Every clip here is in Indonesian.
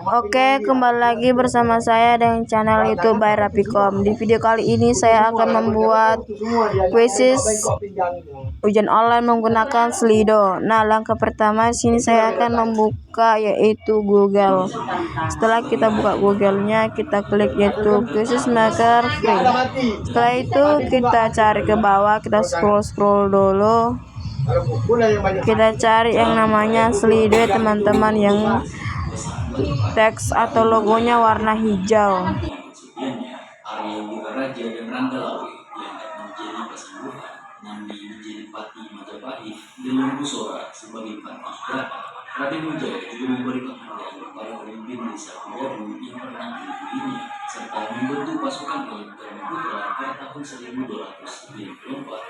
Oke, kembali lagi bersama saya dengan channel YouTube by Rapikom. Di video kali ini saya akan membuat kuisis ujian online menggunakan Slido. Nah, langkah pertama sini saya akan membuka yaitu Google. Setelah kita buka Google-nya, kita klik yaitu Quizzes Maker Free. Setelah itu kita cari ke bawah, kita scroll dulu. Kita cari yang namanya Slido, teman-teman, yang teks atau logonya warna hijau. Raden Wijaya juga memberikan penghargaan kepada pemimpin desa Kudabu yang pernah dipimpinnya serta membentuk pasukan elit Brahmaputra pada tahun 1294.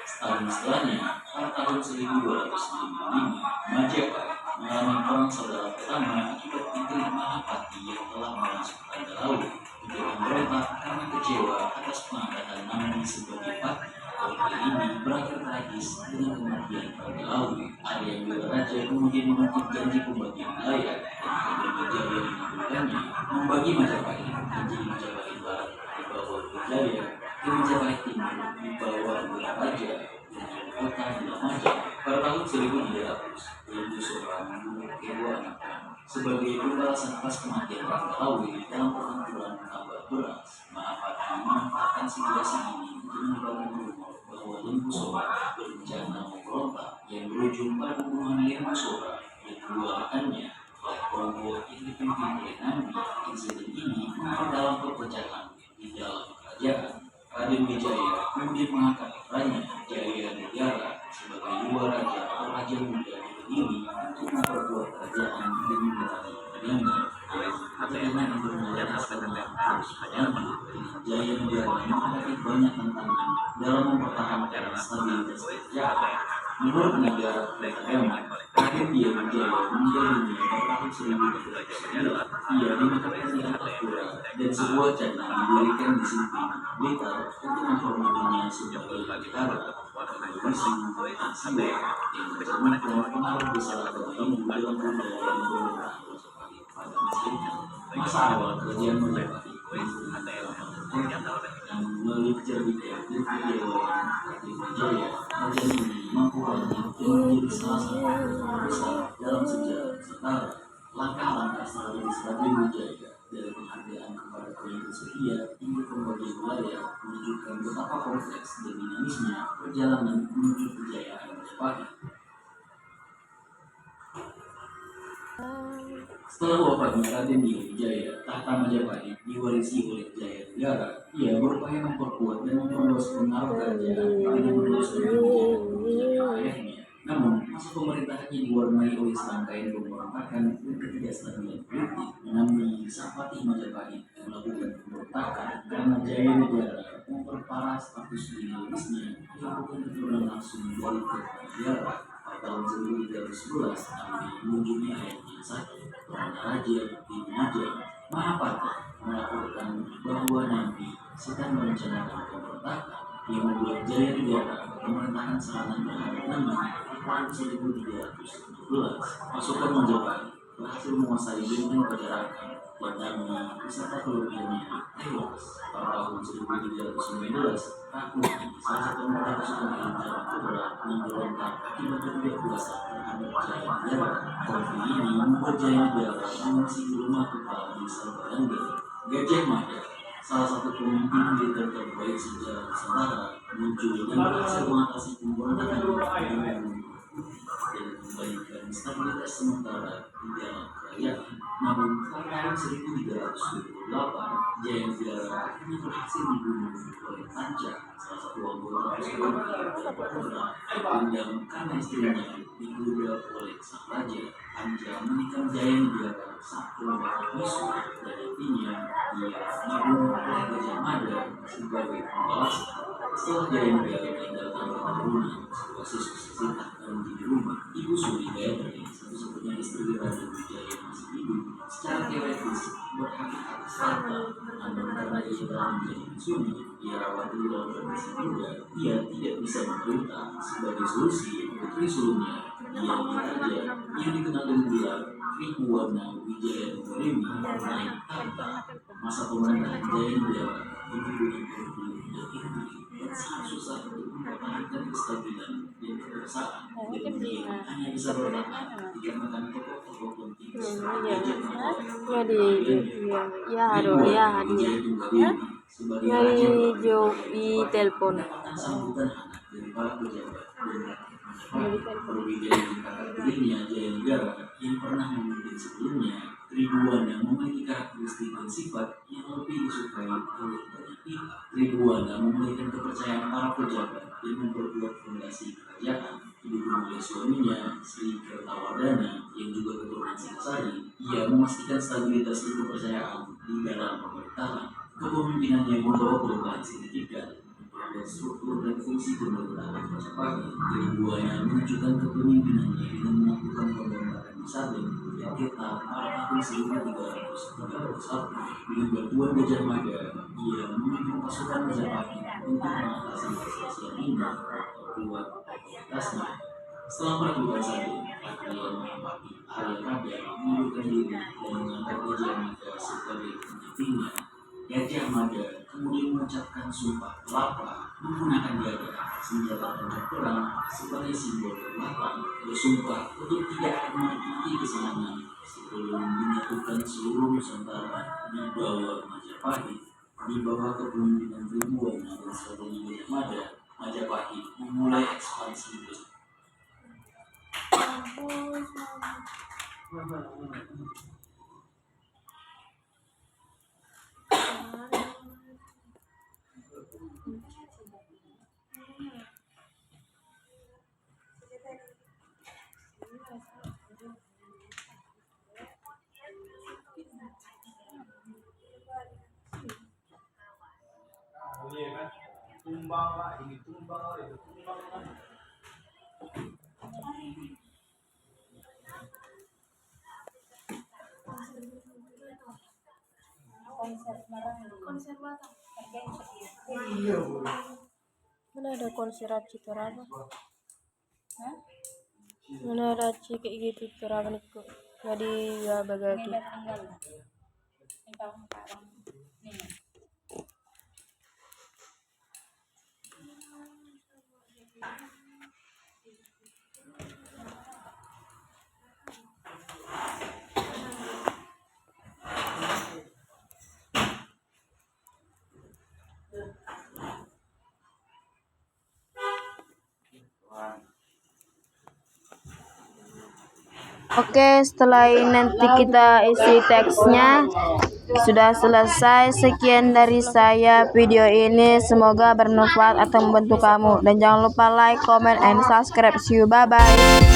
Setahun setelahnya, pada tahun 1255, Majapahit mengalami perang saudara pertama akibat Menteri Mahapati yang telah masuk Tanda Laut untuk memberontak karena kecewa atas pengangkatan namanya sebagai Pati. Konflik ini berakhir tragis dengan kematian Tanda Laut. Arya Wiraraja kemudian menukik janji pembagian wilayah dan Brawijaya mengabulkannya, membagi Majapahit menjadi Majapahit Barat di bawah Brawijaya dan Majapahit Timur di bawah Wiraraja dengan kota Dilamaja. Pada tahun 1300, Lembu Sora membunuh kedua anaknya sebagai pembalasan atas kematian Tanda Laut dalam pertempuran Tambak Beras. Mahapati memanfaatkan situasi ini untuk menyebarkan rumor bahwa Lembu Sora berencana memberontak yang berujung pada pembunuhan Lembu Sora dan kedua rekannya oleh kelompok yang dipimpin oleh Nandi. Insiden ini memperdalam perpecahan di dalam kerajaan. Raden Wijaya kemudian mengangkat putranya Jaya Negara sebagai dua raja atau raja muda di Kediri untuk memperkuat kerajaan demi meraih kemenangan. Kemenangan yang bermula setelah terus berlanjut, Jaya Negara menghadapi banyak tantangan dalam mempertahankan stabilitas kerajaan. Menurut negara agama, Raden Wijaya meninggal dunia pada tahun 1309. Ia dimakamkan di Antakpura dan sebuah candang didirikan di Simping, Blitar untuk menghormatinya sebagai negara. Kondisi Siwa yang mencerminkan pengaruh besar bagi Hindu dalam budaya dan pemerintahan Majapahit pada masa itu. Masa awal kerajaan Majapahit yang menjadikan Wijaya raja ini mampu bangkit dan menjadi salah satu kekuatan besar dalam sejarah Nusantara. Langkah-langkah strategis Raden Wijaya dari penghargaan kepada pemimpin setia hingga pembagian wilayah menunjukkan betapa kompleks dan dinamisnya perjalanan menuju kejayaan Majapahit. Setelah wafatnya Raden Wijaya, tahta Majapahit diwarisi oleh Jaya Negara. Ia berupaya memperkuat dan memperluas pengaruh kerajaan dengan meneruskan kebijakan ayahnya. Namun, masa pemerintahannya diwarnai oleh serangkaian pemberontakan dan ketidakstabilan politik. Nandi Sapati Majapahit melakukan pemberontakan karena Jaya Negara memperparah status ideologisnya yang bukan keturunan langsung dari Kertanegara. Pada tahun 1311, Nandi mengunjungi ayahnya yang sakit, Raja di Majapahit. Mahapati melaporkan bahwa Nandi sedang merencanakan pemberontakan yang membuat Jaya Negara pemerintahan serangan terhadap Nandi di tahun 1317. Pasukan Majapahit berhasil menguasai benteng Pajarakan dan Nandi beserta keluarganya tewas. Pada tahun 1319, Rakuti, salah satu anggota pasukan elit Brahmaputra, memberontak akibat ketidakpuasan terhadap Jaya Negara. Konflik ini membuat Jaya Negara mengungsi ke rumah kepala desa Barangga. Gajah Mada, salah satu pemimpin militer terbaik sejarah Nusantara, muncul dan berhasil mengatasi pemberontakan dan memberikan stabilitas sementara di dalam kerajaan. Namun, pada tahun 1328, Jaya Negara akhirnya berhasil dibunuh oleh Panca, salah satu anggota pasukan Brahmaputra, dendam karena istrinya digoda oleh sang raja. Panca menikam Jaya Negara saat keluarga musuh dan intinya ia dibunuh oleh Gajah Mada sebagai pembalasan. Setelah Jaya Negara meninggal tanpa keturunan, sebuah siswa tahta menjadi rumah. Ibu Suri Gayatri, satu-satunya istri Raden Wijaya yang masih hidup, secara teoretis berhak atas tahta, namun karena ia telah menjadi biksu, ia rawat dulu dalam kondisi juga, ia tidak bisa memerintah. Sebagai solusi untuk Trisulungnya, ia Raja yang dikenal dengan gelar Tribuana Wijaya Nugoremi naik tahta. Masa pemerintahan Jayanegara penurunan konflik dan tinggi dan sangat susah untuk mempertahankan kestabilan dan kekuasaan, dan kemudian hanya bisa bertahan dikarenakan tokoh-tokoh penting seperti telepon. mendapatkan sambutan hangat dari para pejabat dan rakyat Majapahit. Berbeda dengan kakak tirinya Jayanegara yang pernah memimpin sebelumnya, Tribuana memiliki karakteristik dan sifat yang lebih disukai oleh banyak pihak. Tribuana memulihkan kepercayaan para pejabat dan memperkuat fondasi kerajaan. Didukung oleh suaminya, Sri Kertawardhana, yang juga keturunan Singasari, ia memastikan stabilitas dan kepercayaan di dalam pemerintahan. Kepemimpinannya membawa perubahan signifikan dan struktur dan fungsi pemerintahan Majapahit. Tribuana menunjukkan kepemimpinannya dengan melakukan pemberontakan di Sabeng yang ketat pada tahun 1331. Dengan bantuan Gajah Mada, ia memimpin pasukan Majapahit untuk mengatasi proses yang indah atau kuat otoritasnya. Setelah melakukan Sabeng, Adrian Mahapati Arya Kabar mengundurkan diri dan mengangkat Gajah Mada sebagai penggantinya. Gajah Mada kemudian mengucapkan sumpah kelapa menggunakan gagah, senjata tongkat perang sebagai simbol kekuatan. Bersumpah untuk tidak akan menikmati kesenangan sebelum menyatukan seluruh Nusantara di bawah Majapahit. Di bawah kepemimpinan Tribuana dan sebagainya Gajah Mada, Majapahit memulai ekspansi. Mana ada konser Aci Toraba? Mana ada Aci kayak gitu Toraba niku? Jadi ya bagagi. Oke, setelah ini nanti kita isi teksnya. Sudah selesai. Sekian dari saya video ini. Semoga bermanfaat atau membantu kamu. Dan jangan lupa like, comment, and subscribe. See you. Bye-bye.